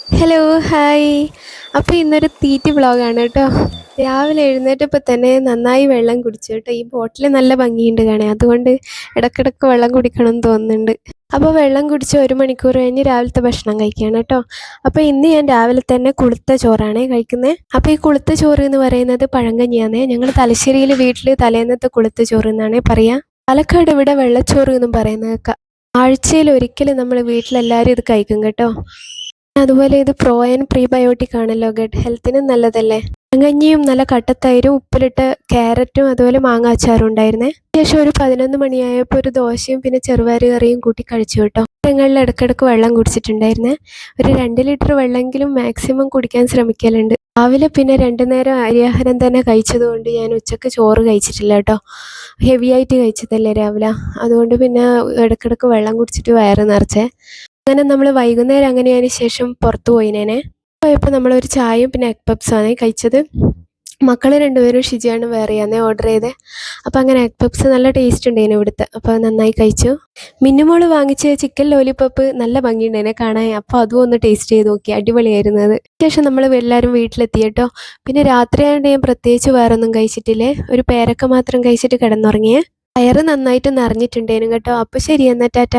Hello, hi. അപ്പോൾ ഇന്നൊരു തീറ്റി വ്ളോഗാണ് കേട്ടോ. രാവിലെ എഴുന്നേറ്റപ്പോൾ തന്നെ നന്നായി വെള്ളം കുടിച്ചു കേട്ടോ. ഈ ബോട്ടിൽ നല്ല ഭംഗിയുണ്ട് കാണാൻ. അതുകൊണ്ട് ഇടയ്ക്കിടയ്ക്ക് വെള്ളം കുടിക്കണം എന്ന് തോന്നുന്നുണ്ട്. അപ്പോൾ വെള്ളം കുടിച്ച് 1 മണിക്കൂർ കഴിഞ്ഞ് രാവിലത്തെ ഭക്ഷണം കഴിക്കുകയാണ് കേട്ടോ. അപ്പോൾ ഇന്ന് ഞാൻ രാവിലെ തന്നെ കൊളുത്ത ചോറാണ് കഴിക്കുന്നത്. അപ്പോൾ ഈ കൊളുത്ത ചോറ് എന്ന് പറയുന്നത് പഴങ്കഞ്ഞിയാണ്. ഞങ്ങൾ തലശ്ശേരിയിൽ വീട്ടിൽ തലേന്നത്തെ കൊളുത്ത ചോറ് എന്നാണ് പറയുക. പാലക്കാട് ഇവിടെ വെള്ളച്ചോറ് എന്നും പറയുന്നത് കേൾക്കാം. ആഴ്ചയിൽ ഒരിക്കൽ നമ്മൾ വീട്ടിലെല്ലാവരും ഇത് കഴിക്കും കേട്ടോ. അതുപോലെ ഇത് പ്രോ ആൻഡ് പ്രീബയോട്ടിക് ആണല്ലോ, ഗട്ട് ഹെൽത്തിന് നല്ലതല്ലേ. കഞ്ഞിയും നല്ല കട്ടത്തൈരും ഉപ്പിലിട്ട് ക്യാരറ്റും അതുപോലെ മാങ്ങ അച്ചാറും ഉണ്ടായിരുന്നേ. ശേഷം ഒരു 11 മണിയായപ്പോൾ ഒരു ദോശയും പിന്നെ ചെറുപയർ കറിയും കൂട്ടി കഴിച്ചു കേട്ടോ. ഞങ്ങളിൽ ഇടയ്ക്കിടയ്ക്ക് വെള്ളം കുടിച്ചിട്ടുണ്ടായിരുന്നേ. ഒരു 2 ലിറ്റർ വെള്ളമെങ്കിലും മാക്സിമം കുടിക്കാൻ ശ്രമിക്കലുണ്ട്. രാവിലെ പിന്നെ 2 നേരം അരിയാഹാരം തന്നെ കഴിച്ചതുകൊണ്ട് ഞാൻ ഉച്ചക്ക് ചോറ് കഴിച്ചിട്ടില്ല കേട്ടോ. ഹെവി ആയിട്ട് കഴിച്ചതല്ലേ രാവിലെ, അതുകൊണ്ട് പിന്നെ ഇടയ്ക്കിടയ്ക്ക് വെള്ളം കുടിച്ചിട്ട് വയറ് നിറച്ചേ. അങ്ങനെ നമ്മൾ വൈകുന്നേരം അങ്ങനെയതിന് ശേഷം പുറത്ത് പോയിനേനെ. പോയപ്പോൾ നമ്മളൊരു ചായയും പിന്നെ എഗ് പപ്സാണ് കഴിച്ചത്. മക്കൾ 2 പേരും ഷിജയാണ് വേറെയാണേ ഓർഡർ ചെയ്തത്. അപ്പോൾ അങ്ങനെ എഗ് പപ്സ് നല്ല ടേസ്റ്റ് ഉണ്ടായിരുന്നു ഇവിടുത്തെ. അപ്പോൾ നന്നായി കഴിച്ചു. മിന്നുമോള് വാങ്ങിച്ച ചിക്കൻ ലോലിപോപ്പ് നല്ല ഭംഗിയുണ്ടായിനെ കാണാൻ. അപ്പോൾ അതും ഒന്ന് ടേസ്റ്റ് ചെയ്ത് നോക്കി, അടിപൊളിയായിരുന്നു അത്. ശേഷം നമ്മൾ എല്ലാവരും വീട്ടിലെത്തി കേട്ടോ. പിന്നെ രാത്രിയായതുകൊണ്ട് ഞാൻ പ്രത്യേകിച്ച് വേറെ ഒന്നും കഴിച്ചിട്ടില്ലേ. ഒരു പേരക്ക മാത്രം കഴിച്ചിട്ട് കിടന്നുറങ്ങിയേ. വയറ് നന്നായിട്ട് നിറഞ്ഞിട്ടുണ്ടായിരുന്നു കേട്ടോ. അപ്പോൾ ശരി, എന്നാൽ ടാറ്റ.